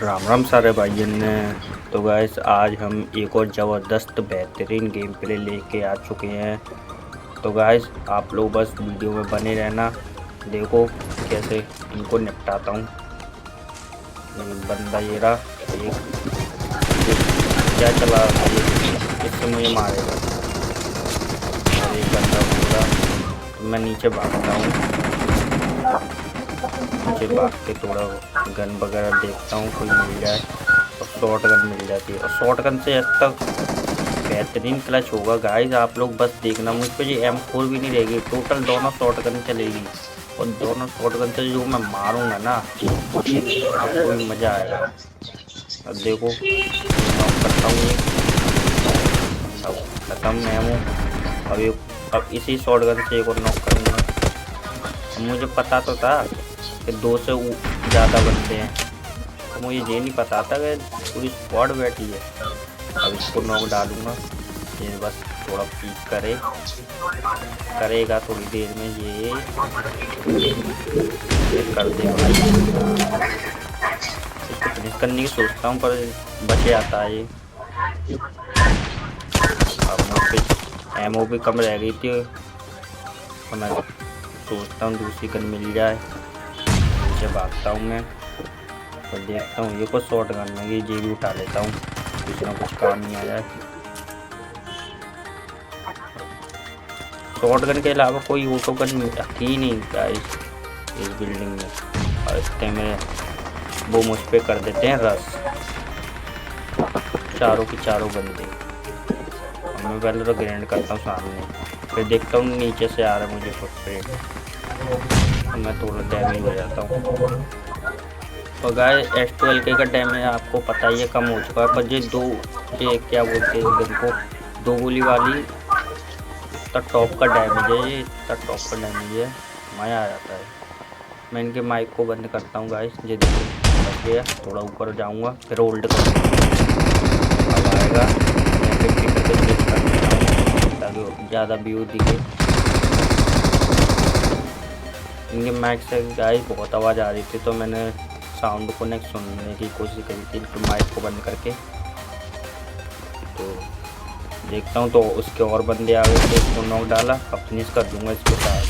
राम राम सारे भाइयों ने। तो गाइस आज हम एक और ज़बरदस्त बेहतरीन गेम प्ले लेके आ चुके हैं। तो गाइस आप लोग बस वीडियो में बने रहना, देखो कैसे इनको निपटाता हूँ। बंदा ये रहा एक क्या चला रहा था ये, इससे मुझे मारेगा। और एक बंदा पूरा, तो मैं नीचे भागता हूँ, नीचे भाग के थोड़ा गन वगैरह देखता हूँ कोई मिल जाए, और शॉर्ट गन मिल जाती है। और शॉर्ट गन से अब तक बेहतरीन क्लच होगा गाइस, आप लोग बस देखना। मुझ पे ये M4 भी नहीं रहेगी, टोटल दोनों शॉर्ट गन चलेगी। और दोनों शॉर्ट गन से जो मैं मारूंगा ना, आपको भी मज़ा आएगा। अब देखो नॉक करता हूँ ये, अब खत्म एमो। अब इसी शॉर्ट गन से एक और नॉक करूँगा। मुझे पता तो था कि 2 से ज़्यादा बंदे हैं, तो मुझे ये नहीं पता था कि पूरी स्क्वाड बैठी है। अब इसको नॉक डालूंगा, ये बस थोड़ा पीक करेगा थोड़ी देर में, ये कर देगा। इसको फिनिश करने की सोचता हूँ पर बचे आता है ये। अब मुझ पे एमओ भी कम रह गई थी, तो मैं सोचता हूँ दूसरी गन मिल जाए। नीचे भागता हूँ मैं और देखता हूँ ये कुछ शॉर्ट गन में, ये भी उठा लेता हूँ, कुछ ना कुछ काम नहीं आ जाए। शॉर्ट गन के अलावा कोई ऑटो गन ही नहीं गाइस इस बिल्डिंग में। और इतने में वो मुझ पे कर देते हैं रस, चारों की चारों बंदे। और मैं पहले तो ग्रेनेड करता हूँ सामने, फिर देखता हूँ नीचे से आ रहा है मुझे फुटप्रिंट, तो मैं थोड़ा डैमेज हो जाता हूँ। और गाइस S12K का डैमेज आपको पता ही है कम हो चुका है, पर ये क्या बोलते हैं गन को, 2 गोली वाली इतना टॉप का डैमेज है, ये इतना टॉप का डैमेज है, मज़ा आ जाता है। मैं इनके माइक को बंद करता हूँ गाइस, ये देखो बच गया। थोड़ा ऊपर जाऊँगा फिर होल्ड करूँगा, अब आएगा मैं 50 करके स्विच कर देता हूँ ताकि ज़्यादा व्यू दिखे। इनके माइक से गाइस बहुत आवाज़ आ रही थी, तो मैंने साउंड को नेक्स्ट सुनने की कोशिश करी थी तो माइक को बंद करके। तो देखता हूँ तो उसके और बंदे आ गए थे, इसको नॉक डाला, अब फिनिश कर दूंगा इसके साथ।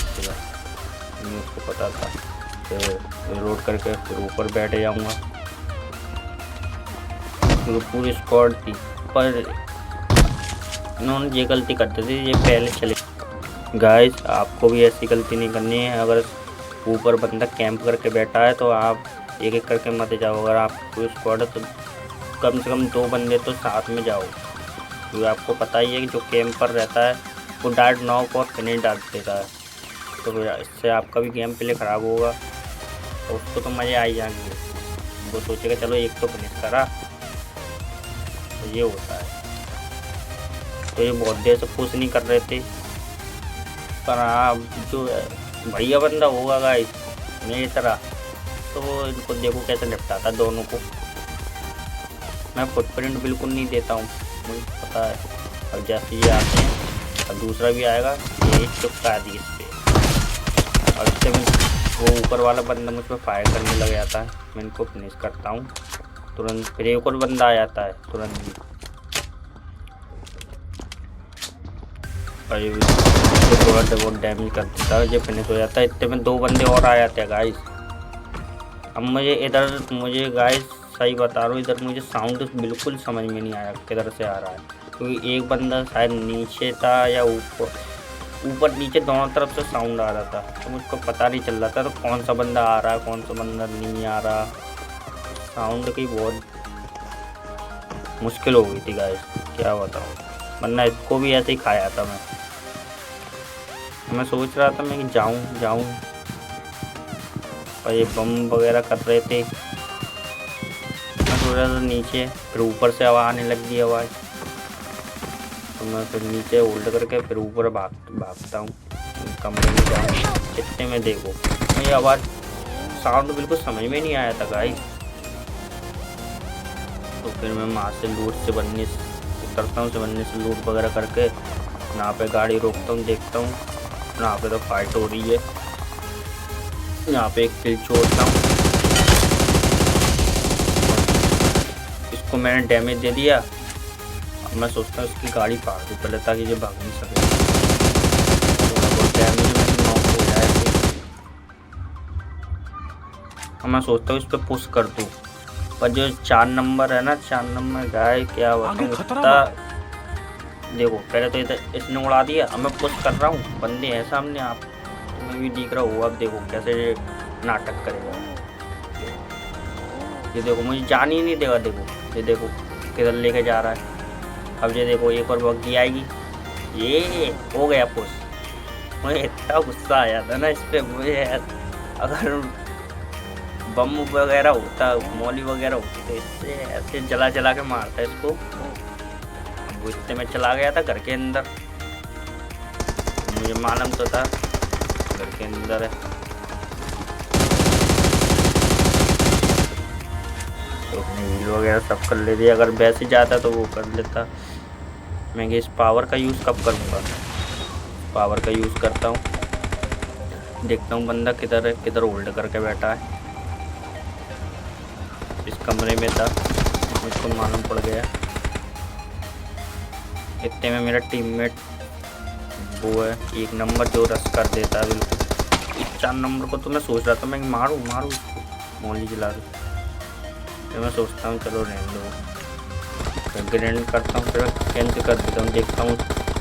नहीं उसको पता था, फिर रोड करके फिर ऊपर बैठ जाऊंगा, क्योंकि पूरी स्क्वाड थी। पर इन्होंने ये गलती करते थे, ये पहले चले। गाइस आपको भी ऐसी गलती नहीं करनी है, अगर ऊपर बंदा कैंप करके बैठा है तो आप एक एक करके मत जाओ। अगर आप पूरी स्क्वाड है तो कम से कम 2 बंदे तो साथ में जाओ, क्योंकि आपको पता ही है कि जो कैंप पर रहता है वो डायरेक्ट नॉक और फिनिश डाल देता है, तो इससे आपका भी गेम प्ले ख़राब होगा और उसको तो मज़े आ ही जाएंगे। वो सोचेगा चलो एक तो फिनिश करा, तो ये होता है। तो ये बहुत देर से पुश नहीं कर रहे थे, पर हाँ जो भैया बंदा होगा गाइस मेरी तरह, तो इनको देखो कैसे निपटाता दोनों को। मैं फुटप्रिंट बिल्कुल नहीं देता हूँ, मुझे पता है। अब जैसे ये आते हैं, अब दूसरा भी आएगा, ये चुपका दी इस पर, और इससे मैं वो ऊपर वाला बंदा मुझ पर फायर करने लग जाता है, मैं इनको फिनिश करता हूँ तुरंत। फिर एक और बंदा आ जाता है तुरंत ही, और थोड़ा बहुत डैमेज कर देता है, ये फिनिश हो जाता है। इतने में 2 बंदे और आ जाते हैं गाइस। अब मुझे गाइस सही बता रहा हूँ, इधर मुझे साउंड बिल्कुल समझ में नहीं आया किधर से आ रहा है, क्योंकि एक बंदा शायद नीचे था या ऊपर नीचे दोनों तरफ से साउंड आ रहा था, तो मुझको पता नहीं चल रहा था तो कौन सा बंदा आ रहा है कौन सा बंदा नहीं आ रहा। साउंड की बहुत मुश्किल हो गई थी गाइस, क्या बताऊँ, वरना इसको भी ऐसे ही खाया था मैं सोच रहा था मैं कि जाऊँ, और ये बम वगैरह कर रहे थे। मैं सोच रहा था नीचे, फिर ऊपर से आवाज़ आने लग गई आवाज़, तो मैं फिर नीचे होल्ड करके फिर ऊपर भागता हूँ, कमरे में जाऊँ। इतने में देखो मुझे आवाज़ साउंड बिल्कुल समझ में नहीं आया था गाइस। तो फिर मैं वहाँ से लूट से बनने उतरता हूँ, से लूट वगैरह करके यहाँ पे गाड़ी रोकता हूँ, देखता हूँ यहाँ पे तो फाइट हो रही है। यहाँ पे एक किल छोड़ता हूँ, मैंने डैमेज दे दिया। अब मैं सोचता हूँ उसकी गाड़ी फाड़ दूँ पहले ताकि ये भाग नहीं सके। थोड़ा बहुत डैमेज में नॉक हो जाए तो अब मैं सोचता हूँ इस पर पुश कर दूँ। पर जो 4 नंबर है ना, 4 नंबर गाय क्या बताऊँ इतना। देखो पहले तो इधर इसने उड़ा दिया। अब मैं पुश कर रहा हूँ, बंदे हैं सामने, आप तुम्हें भी दिख रहा हो। अब देखो कैसे ये नाटक करेगा। ये देखो मुझे जान ही नहीं देगा। देखो ये देखो किधर लेके जा रहा है। अब ये देखो एक और बग्गी आएगी। ये हो गया पुश। मुझे इतना गुस्सा आया था ना इस पे। मुझे अगर बम वगैरह होता, मौली वगैरह होती तो इससे ऐसे जला जला के मारता इसको। वो इतने में चला गया था घर के अंदर, मुझे मालूम तो था घर के अंदर है। तो अपने हील वगैरह सब कर लेती। अगर वैसे जाता तो वो कर लेता। मैं इस पावर का यूज़ कब करूँगा। पावर का यूज़ करता हूँ, देखता हूँ बंदा किधर है, किधर होल्ड करके बैठा है। इस कमरे में था, मुझको मालूम पड़ गया। इतने में मेरा टीममेट वो है 1 नंबर जो रश कर देता है बिल्कुल। इस 4 नंबर को तो मैं सोच रहा था मैं मारूं उसको, मौली जला दूँ। फिर मैं सोचता हूँ चलो रहने दो, फिर ग्रेनेड करता हूँ, फिर कैंसिल कर देता हूँ। देखता हूँ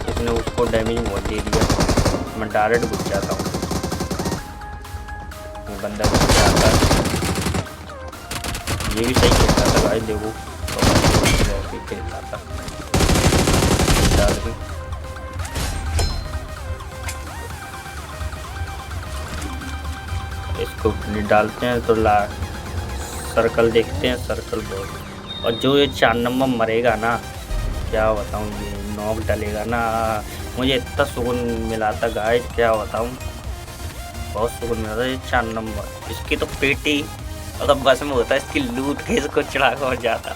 इसने उसको डैमेज बहुत दे दिया। मैं डायरेक्ट घुस जाता हूँ। वो बंदा घुस जाता है। ये भी सही खेलता था भाई, देखो खेलता था डाल के। इसको डालते हैं तो सर्कल देखते हैं, सर्कल बहुत। और जो ये 4 नंबर मरेगा ना, क्या बताऊँ, ये नॉक डलेगा ना, मुझे इतना सुकून मिला था गाइस, क्या बताऊँ, बहुत सुकून मिला था। ये 4 नंबर इसकी तो पेटी अगर बस में होता इसकी लूट के इसको चढ़ा कर हो जाता।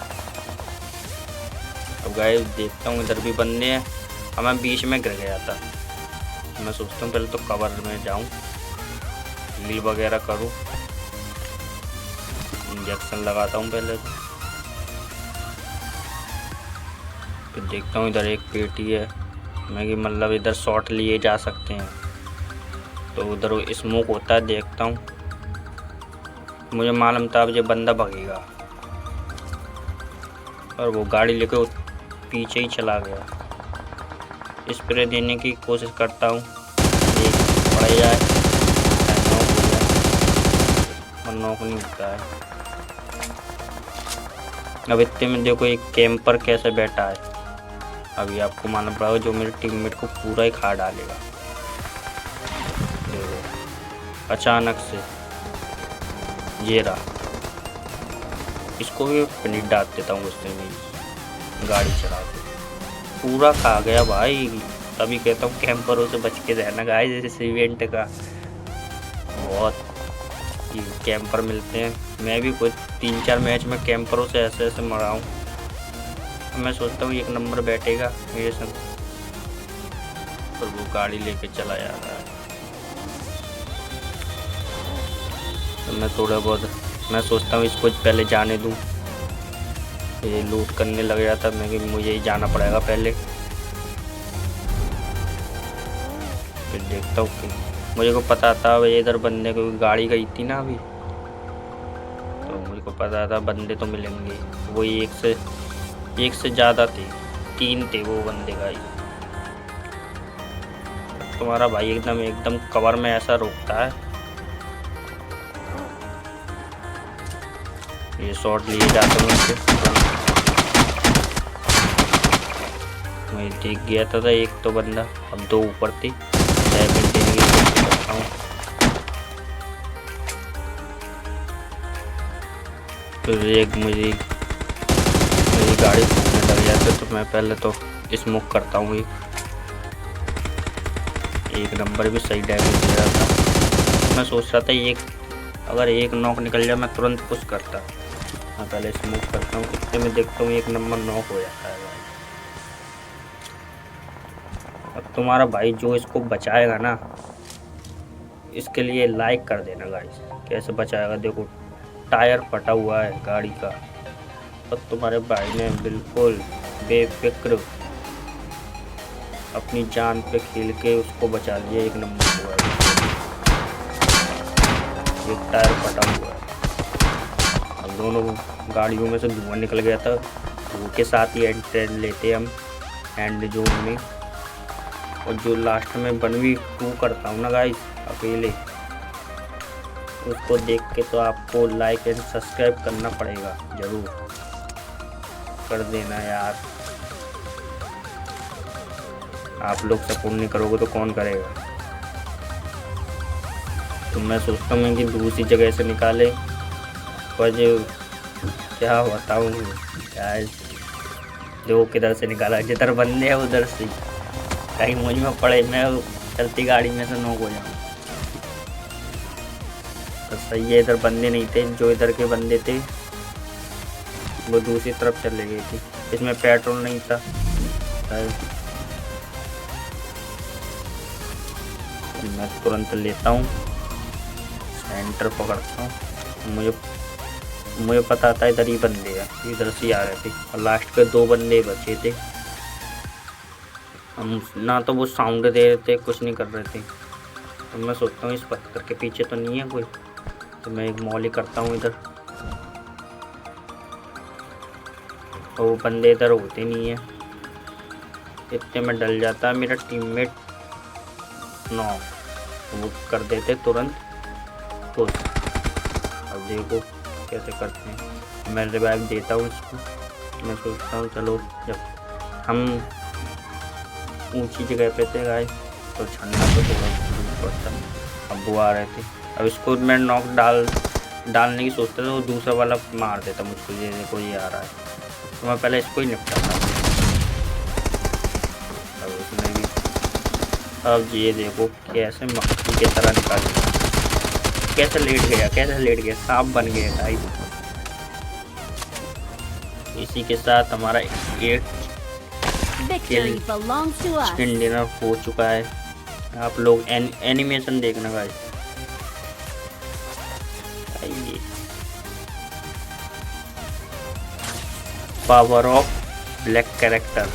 अब गाइस देखता हूँ इधर भी बंदे हैं। अब मैं बीच में गिर गया था। मैं सोचता हूँ पहले तो कवर में जाऊँ, हील वगैरह करूँ, इंजेक्शन लगाता हूँ पहले तो। फिर देखता हूँ इधर एक पेटी है, मैं कि मतलब इधर शॉट लिए जा सकते हैं। तो उधर स्मोक होता है, देखता हूँ। मुझे मालूम था अब ये बंदा भगेगा और वो गाड़ी लेकर पीछे ही चला गया। स्प्रे देने की कोशिश करता हूँ, पड़ जाए, नॉक हो जाए, और नॉक नहीं होता है। अब इतने में देखो एक कैंपर कैसे बैठा है। अभी आपको मालूम पड़ेगा जो मेरे टीममेट को पूरा ही खा डालेगा। देखो अचानक से ये रहा, इसको भी फिनिश डाल देता हूँ गुस्से में, गाड़ी चला के पूरा खा गया भाई। तभी कहता हूँ कैंपरों से बच के रहना गाइस। इस इवेंट का बहुत कैंपर मिलते हैं। मैं भी कुछ 3-4 मैच में कैंपरों से ऐसे ऐसे मरा हूँ। मैं सोचता हूँ 1 नंबर बैठेगा मेरे संग, पर वो गाड़ी लेके चला जा रहा है। तो मैं थोड़ा बहुत मैं सोचता हूँ इसको पहले जाने दूँ, ये लूट करने लग जाता। मैं कि मुझे ही जाना पड़ेगा पहले। फिर देखता हूँ कि मुझे को पता था भाई इधर बंदे को गाड़ी गई थी ना अभी, तो मुझे को पता था बंदे तो मिलेंगे। वो एक से ज़्यादा थे, 3 थे वो बंदे का ही। तुम्हारा भाई एकदम कवर में ऐसा रोकता है। ये शॉट लिए जाते हैं मुझसे, मैं देख गया था एक तो बंदा, अब 2 ऊपर थी। डैमेज देने की कोशिश करता हूँ। फिर एक मेरी गाड़ी घूमने लग जाती, तो मैं पहले तो स्मोक करता हूँ। एक नंबर भी सही डैमेज दे रहा था। मैं सोच रहा था अगर एक नॉक निकल जाए मैं तुरंत पुश करता। मैं पहले स्मोक करता हूँ, कितने में देखता हूँ 1 नंबर नॉक हो जाता है। अब तुम्हारा भाई जो इसको बचाएगा ना, इसके लिए लाइक कर देना गाइस। कैसे बचाएगा देखो, टायर फटा हुआ है गाड़ी का, पर तुम्हारे भाई ने बिल्कुल बेफिक्र अपनी जान पे खेल के उसको बचा लिया। एक नंबर हुआ है। एक टायर फटा हुआ है। अब दोनों गाड़ियों में से धुआं निकल गया था। धुएं के साथ ही एंट्रेंस लेते हम एंड जोन में। और जो लास्ट में 1v2 करता हूँ ना गाइस अकेले, उसको देख के तो आपको लाइक एंड सब्सक्राइब करना पड़ेगा, ज़रूर कर देना यार। आप लोग सपोर्ट नहीं करोगे तो कौन करेगा। तो मैं सोचता हूँ कि दूसरी जगह से निकाले, पर जो क्या बताऊँ यार, जो किधर से निकाला, जिधर बंदे हैं उधर से, कहीं मुझ में पड़े मैं चलती गाड़ी में से नॉक हो जाऊँ। तो सही है, इधर बंदे नहीं थे, जो इधर के बंदे थे वो दूसरी तरफ चले गए थे। इसमें पेट्रोल नहीं था। मैं तुरंत लेता हूँ, सेंटर पकड़ता हूँ। मुझे पता था इधर ही बंदे हैं, इधर से आ रहे थे और लास्ट के 2 बंदे बचे थे। हम ना तो वो साउंड दे रहे थे, कुछ नहीं कर रहे थे। तो मैं सोचता हूँ इस पत्थर के पीछे तो नहीं है कोई, तो मैं एक मॉली करता हूँ इधर। और वो बंदे इधर होते नहीं है। इतने में डल जाता है मेरा टीममेट, वो कर देते तुरंत खुश। अब देखो कैसे करते हैं। मैं रिवाइव देता हूँ इसको। मैं सोचता हूँ चलो, जब हम ऊंची जगह पे थे गाइस तो छन्ना तो थोड़ा दूर पड़ता। अब वो आ रहे थे, अब इसको मैं नॉक डालने की सोचता था, वो दूसरा वाला मार देता मुझको। ये देखो ये आ रहा है, तो मैं पहले इसको ही निपटाता। अब उसने भी, अब ये देखो कैसे मक्खी की तरह निकाल, कैसे लेट गया, सांप बन गया गाइस। इसी के साथ हमारा 8 चिकन डिनर हो चुका है। आप लोग एनिमेशन देखना guys. Power of black character.